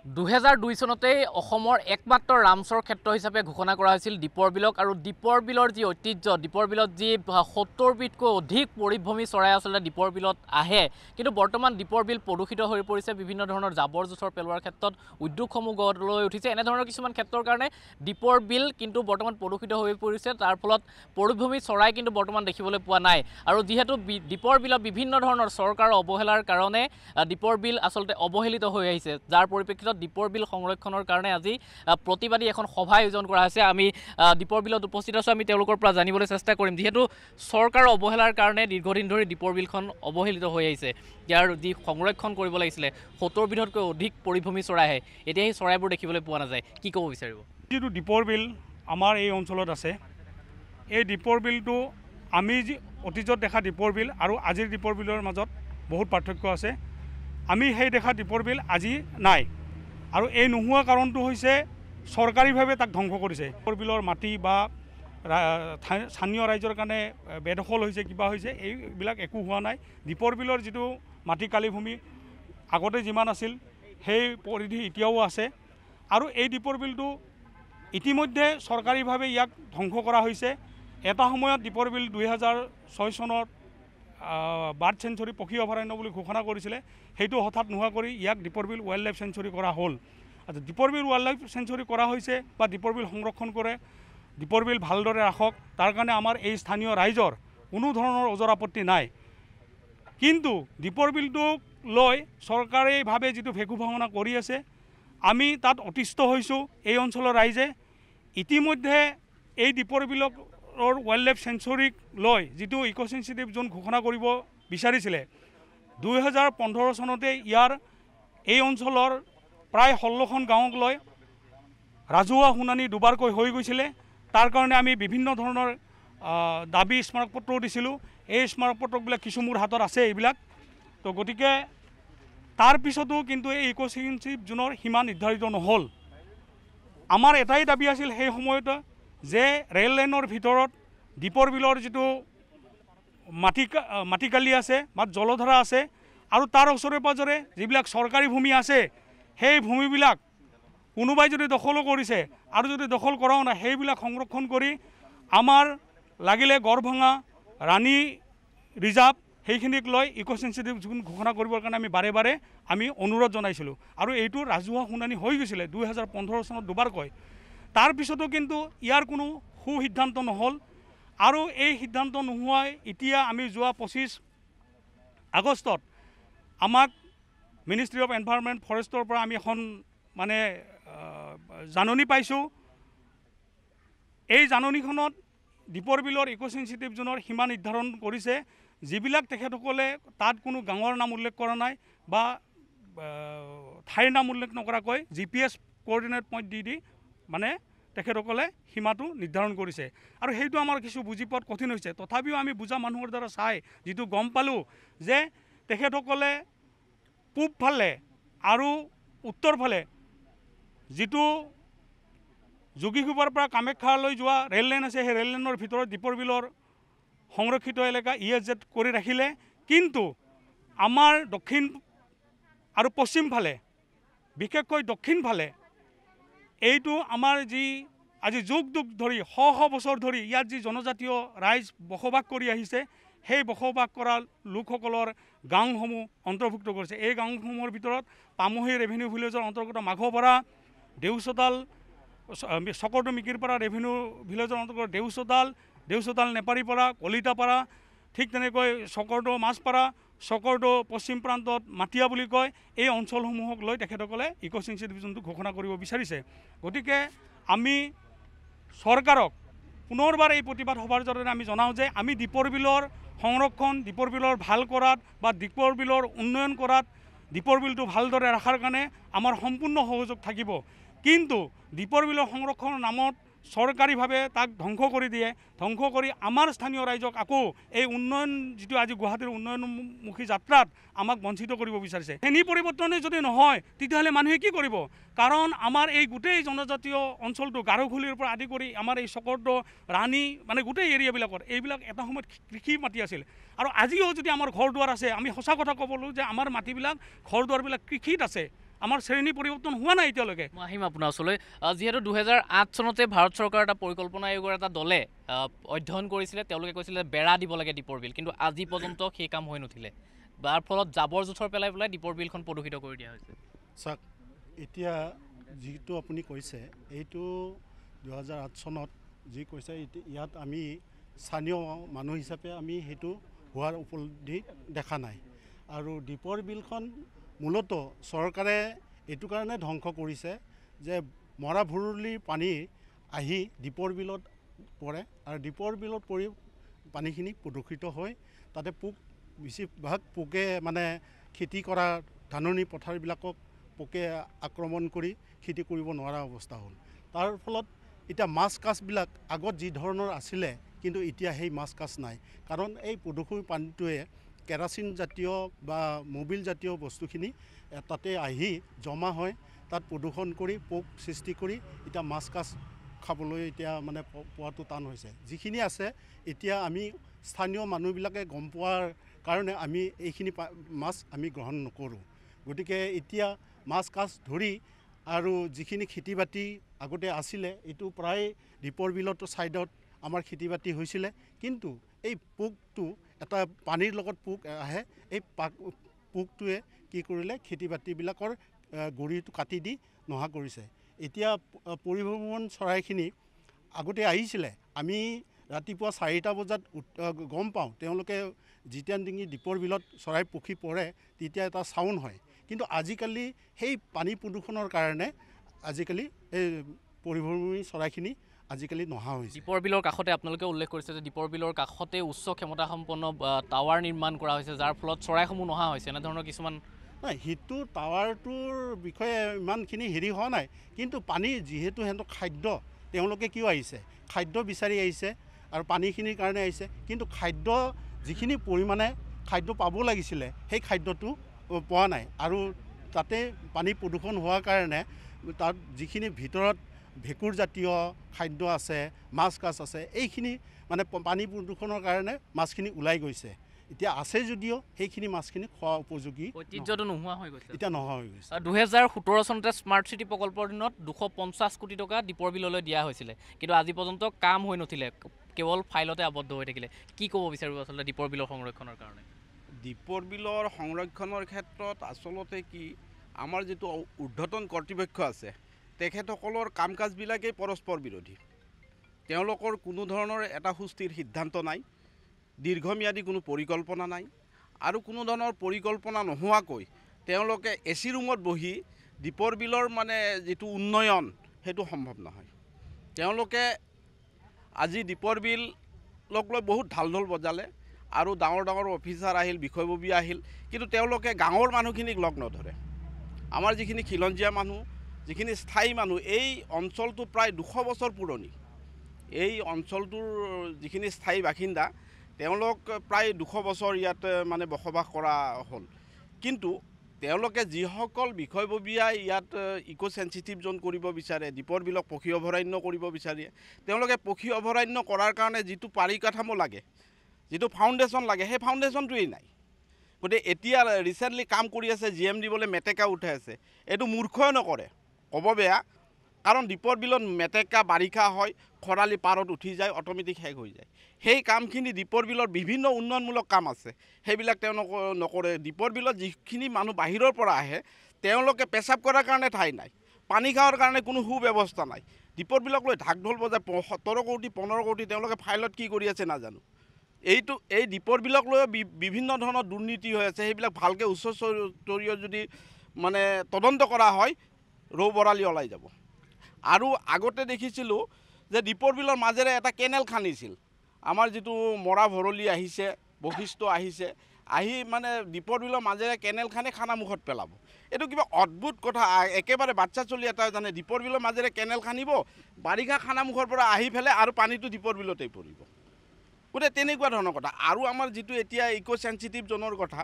2002 চনতেই অসমৰ একমাত্ৰ ৰামচৰ ক্ষেত্ৰ হিচাপে ঘোষণা কৰা হৈছিল দীপৰ বিলক আৰু দীপৰ বিলৰ যি ঐতিহ্য দীপৰ বিলত যি 70 বিধকৈ অধিক পৰিভ্ৰমী চৰাই আচলতে দীপৰ বিলত আহে কিন্তু বৰ্তমান দীপৰ বিল প্ৰদূষিত হৈ পৰিছে বিভিন্ন ধৰণৰ জাবৰ জোথৰ পেলোৱাৰ ক্ষেত্ৰত উদ্যোগসমূহ গঢ় লৈ উঠিছে এনে ধৰণৰ কিছুমান ক্ষেত্ৰৰ কাৰণে দীপৰ বিল কিন্তু বৰ্তমান প্ৰদূষিত হৈ পৰিছে তাৰ ফলত পৰিভ্ৰমী চৰাই কিন্তু বৰ্তমান দেখিবলৈ পোৱা নাই আৰু যেহেতু দীপৰ বিলত বিভিন্ন ধৰণৰ চৰকাৰৰ অৱহেলাৰ কাৰণে দীপৰ বিল আচলতে অৱহেলিত হৈ আহিছে যাৰ পৰিপ্ৰেক্ষিতত দীপৰ বিল সংৰক্ষণৰ কাৰণে আজি প্ৰতিবাদী এখন সভা আয়োজন কৰা হৈছে আমি দীপৰ বিলত উপস্থিত আছো আমি তেওঁলোকৰ পৰা জানিবলৈ চেষ্টা কৰিম যেহেতু চৰকাৰৰ অৱহেলাৰ কাৰণে দীৰ্ঘদিন ধৰি দীপৰ বিলখন অৱহেলিত হৈ আহিছে ইয়াৰ যি সংৰক্ষণ কৰিব লাগিছিলে 70 বিধতকৈ অধিক পৰিভ্ৰমী চৰাই আহে এতিয়া এই চৰাইবোৰ দেখিবলৈ পোৱা নাযায় কি ক'ব বিচাৰিব যিটো দীপৰ বিল আমাৰ এই অঞ্চলত আছে এই দীপৰ বিলটো আমি যি অতীজত দেখা দীপৰ বিল আৰু আজিৰ দীপৰ বিলৰ মাজত বহুত পাৰ্থক্য আছে আমি সেই দেখা দীপৰ বিল আজি নাই আৰু এই নোহোৱা কাৰণটো হৈছে চৰকাৰীভাৱে তাক ধ্বংস কৰিছে দীপৰ বিলৰ মাটি বা স্থানীয় ৰাইজৰ কাৰণে বেদখল হৈছে কিবা হৈছে এইবিলাক একো হোৱা নাই দীপৰ বিলৰ যিটো মাটি কালিভূমি আগতে যিমান আছিল সেই পৰিধি এতিয়াও আছে আৰু এই দীপৰ বিলটো ইতিমধ্যে চৰকাৰীভাৱে ইয়াক ধ্বংস কৰা হৈছে এটা সময়ত দীপৰ বিল 2006 চনত বাৰ্ড চেঞ্চুৰী পক্ষী অভয়াৰণ্য বুলি ঘোষণা কৰিছিলে সেইটো হঠাৎ নোহোৱা কৰি ইয়াক দীপৰ বিল ৱাইল্ড লাইফ চেঞ্চুৰী কৰা হ'ল আচ্ছা দীপৰ বিল ৱাইল্ড লাইফ চেঞ্চুৰী কৰা হৈছে বা দীপৰ বিল সংৰক্ষণ কৰে দীপৰ বিল ভালদৰে ৰাখক তাৰ কাৰণে আমাৰ এই স্থানীয় ৰাইজৰ কোনো ধৰণৰ ওজৰ আপত্তি নাই কিন্তু দীপৰ বিলটোক লৈ চৰকাৰীভাৱে যিটো ভেকু ভাওনা কৰি আছে আমি তাত অতিষ্ঠ হৈছোঁ এই অঞ্চলৰ ৰাইজে ইতিমধ্যে এই দীপৰ বিলক ৱাইল্ড লাইফ চেঞ্চুৰীক লৈ যিটো ইক' চেঞ্চিটিভ জোন ঘোষণা কৰিব বিচাৰিছিলে 2015 চনতে ইয়াৰ এই অঞ্চলৰ প্ৰায় 16খন গাঁৱক লৈ ৰাজহুৱা শুনানি দুবাৰকৈ হৈ গৈছিলে তাৰ কাৰণে আমি বিভিন্ন ধৰণৰ দাবী স্মাৰকপত্ৰও দিছিলোঁ এই স্মাৰকপত্ৰবিলাক কিছু মোৰ হাতত আছে এইবিলাক তো গতিকে তাৰ পিছতো কিন্তু এই ইক' চেঞ্চিটিভ জোনৰ সীমা নিৰ্ধাৰিত নহ'ল আমাৰ এটাই দাবী আছিল সেই সময়তে যে ৰেল লাইনৰ ভিতৰত দীপৰ বিলৰ যিটো মাটিকালি আছে বা জলধাৰা আছে আৰু তাৰ ওচৰে পাঁজৰে যিবিলাক চৰকাৰী ভূমি আছে সেই ভূমিবিলাক কোনোবাই যদি দখলো কৰিছে আৰু যদি দখল কৰাও নাই সেইবিলাক সংৰক্ষণ কৰি আমাৰ লাগিলে গড়ভঙা ৰাণী ৰিজাৰ্ভ সেইখিনিক লৈ ইক' চেঞ্চিটিভ জোন ঘোষণা কৰিবৰ কাৰণে আমি বাৰে বাৰে আমি অনুৰোধ জনাইছিলোঁ আৰু এইটো ৰাজহুৱা শুনানি হৈ গৈছিলে 2015 চনত দুবাৰকৈ তাৰপিছতো কিন্তু ইয়াৰ কোনো সুসিদ্ধান্ত নহ'ল আৰু এই সিদ্ধান্ত নোহোৱাই এতিয়া আমি যোৱা 25 আগষ্টত আমাক মিনিষ্ট্ৰী অফ এনভাইৰনমেণ্ট ফৰেষ্টৰ পৰা আমি এখন মানে জাননী পাইছোঁ এই জাননীখনত দীপৰ বিলৰ ইক' চেঞ্চিটিভ জোনৰ সীমা নিৰ্ধাৰণ কৰিছে যিবিলাক তেখেতসকলে তাত কোনো গাঁৱৰ নাম উল্লেখ কৰা নাই বা ঠাইৰ নাম উল্লেখ নকৰাকৈ GPS কোঅৰ্ডিনেট পইণ্ট দি মানে তেখেতসকলে সীমাটো নিৰ্ধাৰণ কৰিছে আৰু সেইটো আমাৰ কিছু বুজি পোৱাত কঠিন হৈছে তথাপিও আমি বুজা মানুহৰ দ্বাৰা চাই যিটো গম পালোঁ যে তেখেতসকলে পূব ফালে আৰু উত্তৰ ফালে যিটো যোগীঘোপাৰ পৰা কামাখ্যালৈ যোৱা ৰেল লাইন আছে সেই ৰেল লাইনৰ ভিতৰত দীপৰ বিলৰ সংৰক্ষিত এলেকা ESZ কৰি ৰাখিলে কিন্তু আমাৰ দক্ষিণ আৰু পশ্চিম ফালে বিশেষকৈ দক্ষিণ ফালে এইটো আমাৰ যি আজি যুগ যুগ ধৰি শ বছৰ ধৰি ইয়াত যি জনজাতীয় ৰাইজ বসবাস কৰি আহিছে সেই বসবাস কৰা লোকসকলৰ গাঁওসমূহ অন্তৰ্ভুক্ত কৰিছে এই গাঁওসমূহৰ ভিতৰত পামহি ৰেভিনিউ ভিলেজৰ অন্তৰ্গত মাঘপাৰা দেউচতাল চকৰটো মিকিৰপাৰা ৰেভিনিউ ভিলেজৰ অন্তৰ্গত দেউচতাল নেপাৰীপাৰা কলিতাপাৰা ঠিক তেনেকৈ চকৰটো মাছপাৰা চকৰটো পশ্চিম প্ৰান্তত মাটিয়া বুলি কয় এই অঞ্চলসমূহক লৈ তেখেতসকলে ইক' চেঞ্চিটিভ জোনটো ঘোষণা কৰিব বিচাৰিছে গতিকে আমি চৰকাৰক পুনৰবাৰ এই প্ৰতিবাদ সভাৰ জৰিয়তে আমি জনাওঁ যে আমি দীপৰ বিলৰ সংৰক্ষণ দীপৰ বিলৰ ভাল কৰাত বা দীপৰ বিলৰ উন্নয়ন কৰাত দীপৰ বিলটো ভালদৰে ৰখাৰ কাৰণে আমাৰ সম্পূৰ্ণ সহযোগ থাকিব কিন্তু দীপৰ বিলৰ সংৰক্ষণৰ নামত চৰকাৰীভাৱে তাক ধ্বংস কৰি দিয়ে ধ্বংস কৰি আমাৰ স্থানীয় ৰাইজক আকৌ এই উন্নয়ন যিটো আজি গুৱাহাটীৰ উন্নয়নমুখী যাত্ৰাত আমাক বঞ্চিত কৰিব বিচাৰিছে এনে পৰিৱৰ্তনে যদি নহয় তেতিয়াহ'লে মানুহে কি কৰিব কাৰণ আমাৰ এই গোটেই জনজাতীয় অঞ্চলটো গাৰোখুলিৰ পৰা আদি কৰি আমাৰ এই চকৰটো ৰাণী মানে গোটেই এৰিয়াবিলাকত এইবিলাক এটা সময়ত কৃষি মাটি আছিল আৰু আজিও যদি আমাৰ ঘৰ দুৱাৰ আছে আমি সঁচা কথা ক'বলৈ যে আমাৰ মাটিবিলাক ঘৰ দুৱাৰবিলাক কৃষিত আছে আমাৰ শ্ৰেণী পৰিৱৰ্তন হোৱা নাই এতিয়ালৈকে। মই আহিম আপোনাৰ ওচৰলৈ। যিহেতু 2008 চনতে ভাৰত চৰকাৰৰ এটা পৰিকল্পনা আয়োগৰ এটা দলে অধ্যয়ন কৰিছিলে, তেওঁলোকে কৈছিলে বেৰা দিব লাগে দীপৰ বিল, কিন্তু আজি পৰ্যন্ত সেই কাম হৈ নুঠিলে। যাৰ ফলত জাবৰ জোঁথৰ পেলাই দীপৰ বিলখন প্ৰদূষিত কৰি দিয়া হৈছে। চাওক, এতিয়া যিটো আপুনি কৈছে এইটো 2008 চনত যি কৈছে, ইয়াত আমি স্থানীয় মানুহ হিচাপে আমি সেইটো হোৱাৰ উপলব্ধি দেখা নাই। আৰু দীপৰ বিলখন মূলতঃ চৰকাৰে এইটো কাৰণে ধ্বংস কৰিছে যে মৰা ভুৰুলিৰ পানী আহি দীপৰ বিলত পৰে, আৰু দীপৰ বিলত পৰি পানীখিনি প্ৰদূষিত হৈ তাতে বেছিভাগ পোকে মানে খেতি কৰা ধাননি পথাৰবিলাকক পোকে আক্ৰমণ কৰি খেতি কৰিব নোৱাৰা অৱস্থা হ'ল। তাৰ ফলত এতিয়া মাছ কাছবিলাক আগত যি ধৰণৰ আছিলে, কিন্তু এতিয়া সেই মাছ কাছ নাই। কাৰণ এই প্ৰদূষিত পানীটোৱে কেৰাচিন জাতীয় বা মবিল জাতীয় বস্তুখিনি তাতে আহি জমা হয়, তাত প্ৰদূষণ কৰি পোক সৃষ্টি কৰি এতিয়া মাছ কাছ খাবলৈ এতিয়া মানে পোৱাটো টান হৈছে। যিখিনি আছে এতিয়া আমি স্থানীয় মানুহবিলাকে গম পোৱাৰ কাৰণে আমি এইখিনি মাছ আমি গ্ৰহণ নকৰোঁ। গতিকে এতিয়া মাছ কাছ ধৰি আৰু যিখিনি খেতি বাতি আগতে আছিলে, এইটো প্ৰায় দীপৰ বিলতো ছাইডত আমাৰ খেতি বাতি হৈছিলে, কিন্তু এই পোকটো এটা পানীৰ লগত পোক আহে, এই পোকটোৱে কি কৰিলে খেতি বাতিবিলাকৰ গুৰিটো কাটি দি নোহোৱা কৰিছে। এতিয়া পৰিভ্ৰমণ চৰাইখিনি আগতে আহিছিলে, আমি ৰাতিপুৱা 4টা বজাত গম পাওঁ তেওঁলোকে যেতিয়া নেকি দীপৰ বিলত চৰাই পক্ষী পৰে তেতিয়া এটা চাউণ্ড হয়, কিন্তু আজিকালি সেই পানী প্ৰদূষণৰ কাৰণে আজিকালি এই পৰিভ্ৰমী চৰাইখিনি আজিকালি নহা হৈছে। দীপৰ বিলৰ কাষতে আপোনালোকে উল্লেখ কৰিছে যে দীপৰ বিলৰ কাষতে উচ্চ ক্ষমতাসম্পন্ন টাৱাৰ নিৰ্মাণ কৰা হৈছে, যাৰ ফলত চৰাইসমূহ নহা হৈছে, এনেধৰণৰ কিছুমান নাই। সেইটো টাৱাৰটোৰ বিষয়ে ইমানখিনি হেৰি হোৱা নাই, কিন্তু পানী যিহেতু সিহঁতৰ খাদ্য, তেওঁলোকে কিয় আহিছে, খাদ্য বিচাৰি আহিছে আৰু পানীখিনিৰ কাৰণে আহিছে, কিন্তু খাদ্য যিখিনি পৰিমাণে খাদ্য পাব লাগিছিলে সেই খাদ্যটো পোৱা নাই। আৰু তাতে পানী প্ৰদূষণ হোৱাৰ কাৰণে তাত যিখিনি ভিতৰত ভেঁকুৰ জাতীয় খাদ্য আছে, মাছ কাছ আছে, এইখিনি মানে পানী প্ৰদূষণৰ কাৰণে মাছখিনি ওলাই গৈছে। এতিয়া আছে যদিও সেইখিনি মাছখিনি খোৱা উপযোগী ঐতিহ্যটো নোহোৱা হৈ গৈছে, এতিয়া নোহোৱা হৈ গৈছে। 2017 চনতে স্মাৰ্ট চিটি প্ৰকল্পৰ দিনত 250 কোটি টকা দীপৰ বিললৈ দিয়া হৈছিলে, কিন্তু আজি পৰ্যন্ত কাম হৈ নুঠিলে, কেৱল ফাইলতে আবদ্ধ হৈ থাকিলে। কি ক'ব বিচাৰিব আচলতে দীপৰ বিলৰ সংৰক্ষণৰ কাৰণে? দীপৰ বিলৰ সংৰক্ষণৰ ক্ষেত্ৰত আচলতে কি, আমাৰ যিটো ঊৰ্ধ্বতন কৰ্তৃপক্ষ আছে তেখেতসকলৰ কাম কাজবিলাকেই পৰস্পৰ বিৰোধী। তেওঁলোকৰ কোনো ধৰণৰ এটা সুস্থিৰ সিদ্ধান্ত নাই, দীৰ্ঘম্যাদী কোনো পৰিকল্পনা নাই, আৰু কোনো ধৰণৰ পৰিকল্পনা নোহোৱাকৈ তেওঁলোকে এচি ৰুমত বহি দীপৰ বিলৰ মানে যিটো উন্নয়ন সেইটো সম্ভৱ নহয়। তেওঁলোকে আজি দীপৰ বিলক লৈ বহুত ঢাল ঢোল বজালে, আৰু ডাঙৰ ডাঙৰ অফিচাৰ আহিল, বিষয়ববীয়া আহিল, কিন্তু তেওঁলোকে গাঁৱৰ মানুহখিনিক লগ নধৰে। আমাৰ যিখিনি খিলঞ্জীয়া মানুহ, যিখিনি স্থায়ী মানুহ, এই অঞ্চলটো প্ৰায় 200 বছৰ পুৰণি। এই অঞ্চলটোৰ যিখিনি স্থায়ী বাসিন্দা তেওঁলোক প্ৰায় 200 বছৰ ইয়াত মানে বসবাস কৰা হ'ল, কিন্তু তেওঁলোকে যিসকল বিষয়ববীয়াই ইয়াত ইক' চেঞ্চিটিভ জ'ন কৰিব বিচাৰে, দীপৰ বিলক পক্ষী অভয়াৰণ্য কৰিব বিচাৰে, তেওঁলোকে পক্ষী অভয়াৰণ্য কৰাৰ কাৰণে যিটো পাৰিকাঠামো লাগে, যিটো ফাউণ্ডেশ্যন লাগে, সেই ফাউণ্ডেশ্যনটোৱেই নাই। গতিকে এতিয়া ৰিচেণ্টলি কাম কৰি আছে GM দিবলৈ মেটেকা উঠাই আছে, এইটো মূৰ্খই নকৰে, ক'ব বেয়া, কাৰণ দীপৰ বিলত মেটেকা বাৰিষা হয়, খৰালি পাৰত উঠি যায়, অট'মেটিক শেষ হৈ যায়। সেই কামখিনি দীপৰ বিলৰ বিভিন্ন উন্নয়নমূলক কাম আছে, সেইবিলাক তেওঁলোকে নকৰে। দীপৰ বিলত যিখিনি মানুহ বাহিৰৰ পৰা আহে তেওঁলোকে পেচাব কৰাৰ কাৰণে ঠাই নাই, পানী খাৱাৰ কাৰণে কোনো সুব্যৱস্থা নাই। দীপৰ বিলক লৈ ঢাক ঢোল বজাই 17 কোটি 15 কোটি তেওঁলোকে ফাইলত কি কৰি আছে নাজানো। এই দীপৰ বিলক লৈ বিভিন্ন ধৰণৰ দুৰ্নীতি হৈ আছে, সেইবিলাক ভালকৈ উচ্চস্তৰীয় যদি মানে তদন্ত কৰা হয়, ৰৌ বৰালি ওলাই যাব। আৰু আগতে দেখিছিলোঁ যে দীপৰ বিলৰ মাজেৰে এটা কেনেল খান্দিছিল, আমাৰ যিটো মৰা ভৰলি আহিছে, বশিষ্ঠ আহিছে, আহি মানে দীপৰ বিলৰ মাজেৰে কেনেল খান্দি খানামুখত পেলাব। এইটো কিবা অদ্ভুত কথা, একেবাৰে বাচ্চা চলি এটা জানে দীপৰ বিলৰ মাজেৰে কেনেল খান্দিব, বাৰিষা খানামুখৰ পৰা আহি পেলাই আৰু পানীটো দীপৰ বিলতেই পৰিব। গতিকে তেনেকুৱা ধৰণৰ কথা। আৰু আমাৰ যিটো এতিয়া ইক' চেঞ্চিটিভ জ'নৰ কথা,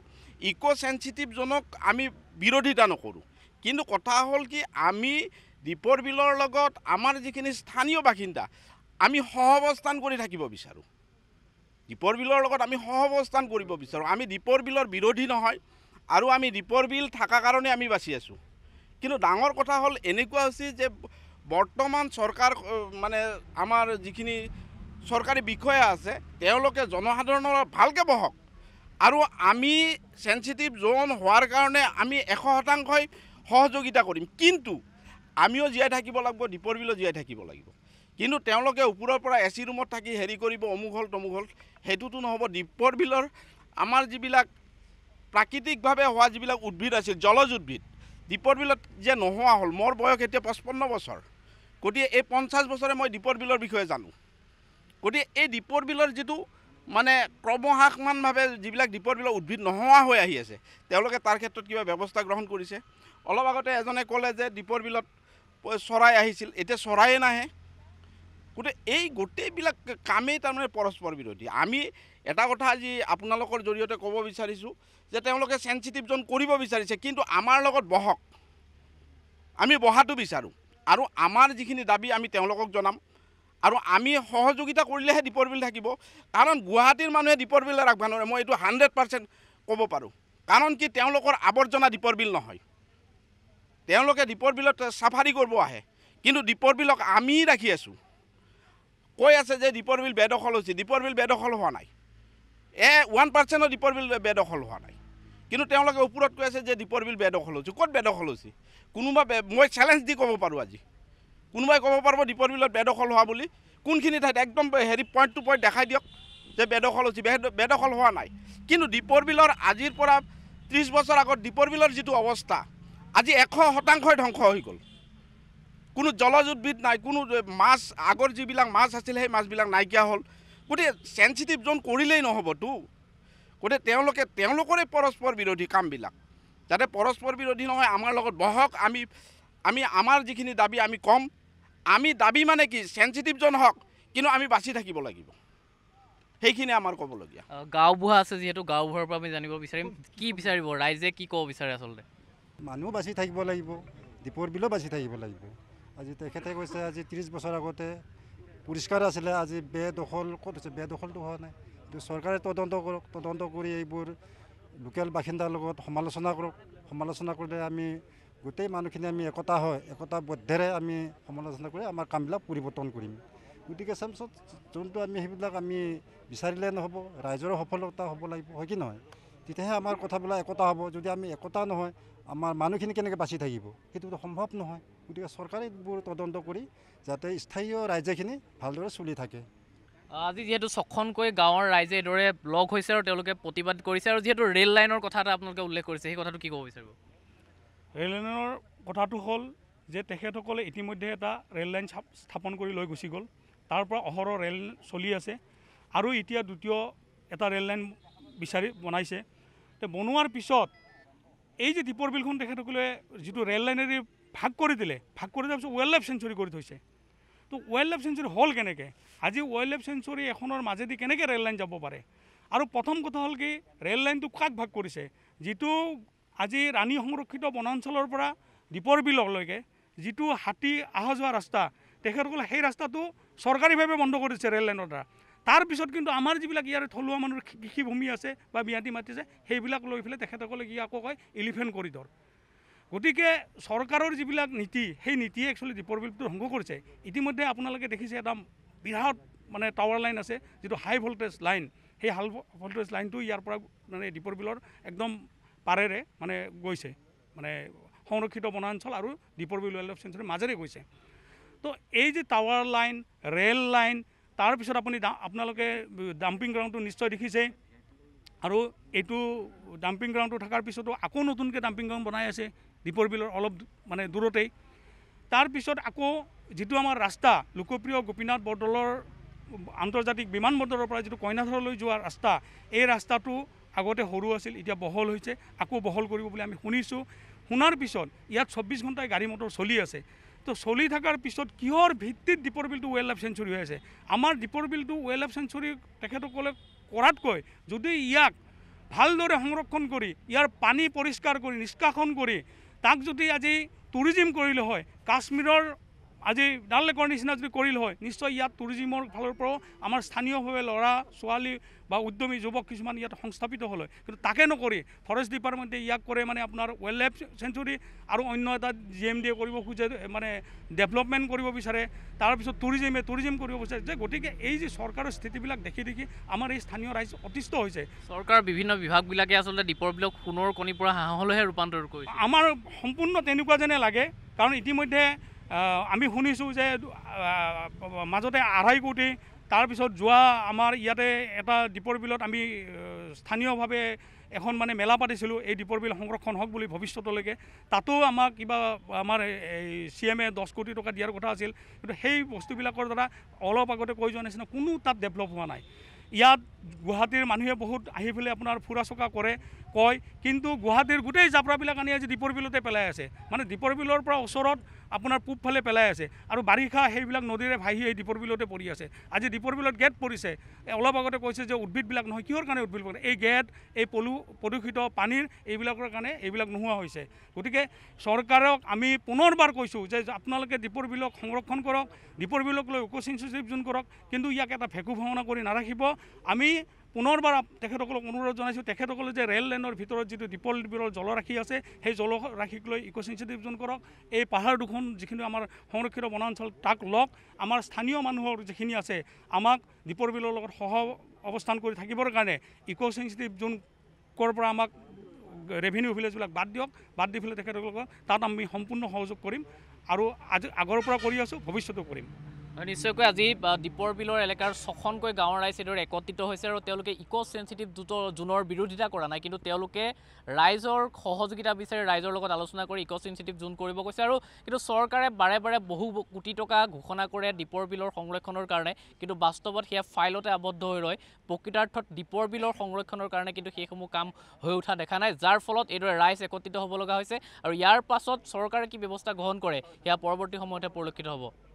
ইক' চেঞ্চিটিভ জ'নক আমি বিৰোধিতা নকৰোঁ, কিন্তু কথা হ'ল কি, আমি দীপৰ বিলৰ লগত আমাৰ যিখিনি স্থানীয় বাসিন্দা আমি সহাৱস্থান কৰি থাকিব বিচাৰোঁ। দীপৰ বিলৰ লগত আমি সহাৱস্থান কৰিব বিচাৰোঁ। আমি দীপৰ বিলৰ বিৰোধী নহয়, আৰু আমি দীপৰ বিল থকা কাৰণে আমি বাচি আছোঁ। কিন্তু ডাঙৰ কথা হ'ল এনেকুৱা হৈছে যে বৰ্তমান চৰকাৰ মানে আমাৰ যিখিনি চৰকাৰী বিষয়া আছে তেওঁলোকে জনসাধাৰণৰ ভালকৈ বহক আৰু আমি সেনচিটিভ জোন হোৱাৰ কাৰণে আমি 100% সহযোগিতা কৰিম কিন্তু আমিও জীয়াই থাকিব লাগিব দীপৰ বিলো জীয়াই থাকিব লাগিব কিন্তু তেওঁলোকে ওপৰৰ পৰা এচি ৰুমত থাকি হেৰি কৰিব অমুক হ'ল তমুক হ'ল সেইটোতো নহ'ব দীপৰ বিলৰ আমাৰ যিবিলাক প্ৰাকৃতিকভাৱে হোৱা যিবিলাক উদ্ভিদ আছিল জলজ উদ্ভিদ দীপৰ বিলত যে নোহোৱা হ'ল মোৰ বয়স এতিয়া 55 বছৰ গতিকে এই 50 বছৰে মই দীপৰ বিলৰ বিষয়ে জানো গতিকে এই দীপৰ বিলৰ যিটো মানে ক্ৰমহ্ৰাসমানভাৱে যিবিলাক দীপৰ বিলৰ উদ্ভিদ নোহোৱা হৈ আহি আছে তেওঁলোকে তাৰ ক্ষেত্ৰত কিবা ব্যৱস্থা গ্ৰহণ কৰিছে অলপ আগতে এজনে ক'লে যে দীপৰ বিলত চৰাই আহিছিল এতিয়া চৰায়ে নাহে গতিকে এই গোটেইবিলাক কামেই তাৰমানে পৰস্পৰ বিৰোধী আমি এটা কথা আজি আপোনালোকৰ জৰিয়তে ক'ব বিচাৰিছোঁ যে তেওঁলোকে সেনচিটিভ জোন কৰিব বিচাৰিছে কিন্তু আমাৰ লগত বহক আমি বহাটো বিচাৰোঁ আৰু আমাৰ যিখিনি দাবী আমি তেওঁলোকক জনাম আৰু আমি সহযোগিতা কৰিলেহে দীপৰ বিল থাকিব কাৰণ গুৱাহাটীৰ মানুহে দীপৰ বিল ৰাখিব নোৱাৰে মই এইটো 100% ক'ব পাৰোঁ কাৰণ কি তেওঁলোকৰ আৱৰ্জনা দীপৰ বিল নহয় তেওঁলোকে দীপৰ বিলত চাফাৰী কৰিব আহে কিন্তু দীপৰ বিলক আমি ৰাখি আছোঁ কৈ আছে যে দীপৰ বিল বেদখল হৈছে দীপৰ বিল বেদখল হোৱা নাই 1% দীপৰ বিল বেদখল হোৱা নাই কিন্তু তেওঁলোকে ওপৰত কৈ আছে যে দীপৰ বিল বেদখল হৈছে ক'ত বেদখল হৈছে কোনোবা মই চেলেঞ্জ দি ক'ব পাৰোঁ আজি কোনোবাই ক'ব পাৰিব দীপৰ বিলত বেদখল হোৱা বুলি কোনখিনি ঠাইত একদম হেৰি পইণ্ট টু পইণ্ট দেখাই দিয়ক যে বেদখল হৈছে বেদখল হোৱা নাই কিন্তু দীপৰ বিলৰ আজিৰ পৰা 30 বছৰ আগত দীপৰ বিলৰ যিটো অৱস্থা আজি 100% ধ্বংস হৈ গ'ল কোনো জলজ উদ্ভিদ নাই কোনো মাছ আগৰ যিবিলাক মাছ আছিল সেই মাছবিলাক নাইকিয়া হ'ল গতিকে সেনচিটিভ জোন কৰিলেই নহ'বতো গতিকে তেওঁলোকৰে পৰস্পৰ বিৰোধী কামবিলাক যাতে পৰস্পৰ বিৰোধী নহয় আমাৰ লগত বহক আমি আমাৰ যিখিনি দাবী আমি ক'ম আমি দাবী মানে কি সেনচিটিভ জোন হওক কিন্তু আমি বাচি থাকিব লাগিব সেইখিনি আমাৰ ক'বলগীয়া গাঁওবুঢ়া আছে যিহেতু গাঁওবুঢ়াৰ পৰা আমি জানিব বিচাৰিম কি বিচাৰিব ৰাইজে কি ক'ব বিচাৰে আচলতে মানুহ বাচি থাকিব লাগিব দীপৰ বিলো বাচি থাকিব লাগিব আজি তেখেতে কৈছে আজি 30 বছৰ আগতে পৰিষ্কাৰ আছিলে আজি বেদখল ক'ত আছে বেদখলটো হোৱা নাই এইটো চৰকাৰে তদন্ত কৰক তদন্ত কৰি এইবোৰ লোকেল বাসিন্দাৰ লগত সমালোচনা কৰক সমালোচনা কৰিলে আমি গোটেই মানুহখিনি আমি একতাবদ্ধেৰে আমি সমালোচনা কৰি আমাৰ কামবিলাক পৰিৱৰ্তন কৰিম গতিকে চামচত যোনটো আমি সেইবিলাক আমি বিচাৰিলে নহ'ব ৰাইজৰো সফলতা হ'ব লাগিব হয় কি নহয় তেতিয়াহে আমাৰ কথাবিলাক একতা হ'ব যদি আমি একতা নহয় আমাৰ মানুহখিনি কেনেকৈ বাচি থাকিব সেইটোতো সম্ভৱ নহয় গতিকে চৰকাৰে এইবোৰ তদন্ত কৰি যাতে স্থায়ী ৰাজ্যখিনি ভালদৰে চলি থাকে আজি যিহেতু 6খনকৈ গাঁৱৰ ৰাইজে এইদৰে লগ হৈছে আৰু তেওঁলোকে প্ৰতিবাদ কৰিছে আৰু যিহেতু ৰেল লাইনৰ কথা এটা আপোনালোকে উল্লেখ কৰিছে সেই কথাটো কি ক'ব বিচাৰিব ৰেল লাইনৰ কথাটো হ'ল যে তেখেতসকলে ইতিমধ্যে এটা ৰেল লাইন স্থাপন কৰি লৈ গুচি গ'ল তাৰ পৰা অহৰহ ৰেল চলি আছে আৰু এতিয়া দ্বিতীয় এটা ৰেল লাইন বিচাৰি বনাইছে তো বনোৱাৰ পিছত এই যে দীপৰ বিলখন তেখেতসকলে যিটো ৰেল লাইনেৰে ভাগ কৰি দিলে ভাগ কৰি দিয়াৰ পিছত ৱাইল্ড লাইফ চেঞ্চুৰী কৰি থৈছে তো ৱাইল্ড লাইফ চেঞ্চুৰী হ'ল কেনেকৈ আজি ৱাইল্ড লাইফ চেঞ্চুৰী এখনৰ মাজেদি কেনেকৈ ৰেল লাইন যাব পাৰে আৰু প্ৰথম কথা হ'ল কি ৰেল লাইনটো কাক ভাগ কৰিছে যিটো আজি ৰাণী সংৰক্ষিত বনাঞ্চলৰ পৰা দীপৰ বিললৈকে যিটো হাতী অহা যোৱা ৰাস্তা তেখেতসকলে সেই ৰাস্তাটো চৰকাৰীভাৱে বন্ধ কৰিছে ৰেল লাইনৰ দ্বাৰা তাৰপিছত কিন্তু আমাৰ যিবিলাক ইয়াৰ থলুৱা মানুহৰ কৃষিভূমি আছে বা ম্যাদী মাটি আছে সেইবিলাক লৈ পেলাই তেখেতসকলে কি আকৌ কয় এলিফেণ্ট কৰিডৰ গতিকে চৰকাৰৰ যিবিলাক নীতি সেই নীতিয়ে একচুৱেলি দীপৰ বিলটো ধ্বংস কৰিছে ইতিমধ্যে আপোনালোকে দেখিছে এটা বিৰাট মানে টাৱাৰ লাইন আছে যিটো হাই ভল্টেজ লাইন সেই হাই ভল্টেজ লাইনটো ইয়াৰ পৰা মানে দীপৰ বিলৰ একদম পাৰেৰে মানে গৈছে মানে সংৰক্ষিত বনাঞ্চল আৰু দীপৰ বিল ৱাইল্ড লাইফ চেঞ্চুৰীৰ মাজেৰে গৈছে তো এই যে টাৱাৰ লাইন ৰেল লাইন তাৰপিছত আপোনালোকে ডাম্পিং গ্ৰাউণ্ডটো নিশ্চয় দেখিছে আৰু এইটো ডাম্পিং গ্ৰাউণ্ডটো থকাৰ পিছতো আকৌ নতুনকৈ ডাম্পিং গ্ৰাউণ্ড বনাই আছে দীপৰ বিলৰ অলপ মানে দূৰতেই তাৰপিছত আকৌ যিটো আমাৰ ৰাস্তা লোকপ্ৰিয় গোপীনাথ বৰদলৈৰ আন্তৰ্জাতিক বিমানবন্দৰৰ পৰা যিটো কইনাঝাৰলৈ যোৱা ৰাস্তা এই ৰাস্তাটো আগতে সৰু আছিল এতিয়া বহল হৈছে আকৌ বহল কৰিব বুলি আমি শুনাৰ পিছত ইয়াত 24 ঘণ্টাই গাড়ী মটৰ চলি আছে তো চলি থকাৰ পিছত কিহৰ ভিত্তিত দীপৰ বিলটো ৱাইল্ড লাইফ চেঞ্চুৰী হৈ আছে আমাৰ দীপৰ বিলটো ৱাইল্ড লাইফ চেঞ্চুৰী তেখেতসকলে কৰাতকৈ যদি ইয়াক ভালদৰে সংৰক্ষণ কৰি ইয়াৰ পানী পৰিষ্কাৰ কৰি নিষ্কাশন কৰি তাক যদি আজি টুৰিজিম কৰিলে হয় কাশ্মীৰৰ আজি ডাল লেকৰ নিচিনা যদি কৰিল হয় নিশ্চয় ইয়াত টুৰিজিমৰ ফালৰ পৰাও আমাৰ স্থানীয়ভাৱে ল'ৰা ছোৱালী বা উদ্যমী যুৱক কিছুমান ইয়াত সংস্থাপিত হ'ল হয় কিন্তু তাকে নকৰি ফৰেষ্ট ডিপাৰ্টমেণ্টে ইয়াক কৰে মানে আপোনাৰ ৱাইল্ড লাইফ চেঞ্চুৰী আৰু অন্য এটা GMDয়ে কৰিব খোজে মানে ডেভেলপমেণ্ট কৰিব বিচাৰে তাৰপিছত টুৰিজিম কৰিব বিচাৰে যে গতিকে এই যে চৰকাৰৰ স্থিতিবিলাক দেখি আমাৰ এই স্থানীয় ৰাইজ অতিষ্ঠ হৈছে চৰকাৰৰ বিভিন্ন বিভাগবিলাকে আচলতে দীপৰ বিলক সোণৰ কণীৰ পৰা হাঁহলৈহে ৰূপান্তৰ কৰিছে আমাৰ সম্পূৰ্ণ তেনেকুৱা যেনে লাগে কাৰণ ইতিমধ্যে আমি শুনিছোঁ যে মাজতে 2.5 কোটি তাৰপিছত যোৱা আমাৰ ইয়াতে এটা দীপৰ বিলত আমি স্থানীয়ভাৱে এখন মানে মেলা পাতিছিলোঁ এই দীপৰ বিল সংৰক্ষণ হওক বুলি ভৱিষ্যতলৈকে তাতো আমাক কিবা আমাৰ এই CMে 10 কোটি টকা দিয়াৰ কথা আছিল কিন্তু সেই বস্তুবিলাকৰ দ্বাৰা অলপ আগতে কৈ যোৱা নিচিনা কোনো তাত ডেভেলপ হোৱা নাই ইয়াত গুৱাহাটীৰ মানুহে বহুত আহি পেলাই আপোনাৰ ফুৰা চকা কৰে কয় কিন্তু গুৱাহাটীৰ গোটেই জাবৰাবিলাক আনি আজি দীপৰ বিলতে পেলাই আছে মানে দীপৰ বিলৰ পৰা ওচৰত আপোনাৰ পূবফালে পেলাই আছে আৰু বাৰিষা সেইবিলাক নদীৰে ভাহি এই দীপৰ বিলতে পৰি আছে আজি দীপৰ বিলত গেট পৰিছে অলপ আগতে কৈছে যে উদ্ভিদবিলাক নহয় কিহৰ কাৰণে উদ্ভিদ পৰে এই গেট এই প্ৰদূষিত পানীৰ এইবিলাকৰ কাৰণে এইবিলাক নোহোৱা হৈছে গতিকে চৰকাৰক আমি পুনৰবাৰ কৈছোঁ যে আপোনালোকে দীপৰ বিলক সংৰক্ষণ কৰক দীপৰ বিলক লৈ ইক'সেন্সিটিভ জোন কৰক কিন্তু ইয়াক এটা ভেকু ভাওনা কৰি নাৰাখিব আমি পুনৰবাৰ তেখেতসকলক অনুৰোধ জনাইছোঁ তেখেতসকলে যে ৰেল লাইনৰ ভিতৰত যিটো দীপৰ বিলৰ জলৰাশি আছে সেই জলৰাশিক লৈ ইক'সেন্সিটিভ জোন কৰক এই পাহাৰ দুখন যিখিনি আমাৰ সংৰক্ষিত বনাঞ্চল তাক লওক আমাৰ স্থানীয় মানুহৰ যিখিনি আছে আমাক দীপৰ বিলৰ লগত সহ অৱস্থান কৰি থাকিবৰ কাৰণে ইক'সেন্সিটিভ জোন ক'ৰ পৰা আমাক ৰেভিনিউ ভিলেজবিলাক বাদ দিয়ক বাদ দি পেলাই তেখেতসকলক তাত আমি সম্পূৰ্ণ সহযোগ কৰিম আৰু আজি আগৰ পৰা কৰি আছোঁ ভৱিষ্যতেও কৰিম নিশ্চয়কৈ আজি দীপৰ বিলৰ এলেকাৰ 6খনকৈ গাঁৱৰ ৰাইজ এইদৰে একত্ৰিত হৈছে আৰু তেওঁলোকে ইক'সেন্সিটিভ জোনৰ বিৰোধিতা কৰা নাই কিন্তু তেওঁলোকে ৰাইজৰ সহযোগিতা বিচাৰি ৰাইজৰ লগত আলোচনা কৰি ইক'সেন্সিটিভ জোন কৰিব কৈছে আৰু কিন্তু চৰকাৰে বাৰে বাৰে বহু কোটি টকা ঘোষণা কৰে দীপৰ বিলৰ সংৰক্ষণৰ কাৰণে কিন্তু বাস্তৱত সেয়া ফাইলতে আবদ্ধ হৈ ৰয় প্ৰকৃতাৰ্থত দীপৰ বিলৰ সংৰক্ষণৰ কাৰণে কিন্তু সেইসমূহ কাম হৈ উঠা দেখা নাই যাৰ ফলত এইদৰে ৰাইজ একত্ৰিত হ'ব লগা হৈছে আৰু ইয়াৰ পাছত চৰকাৰে কি ব্যৱস্থা গ্ৰহণ কৰে সেয়া পৰৱৰ্তী সময়তে পৰিলক্ষিত হ'ব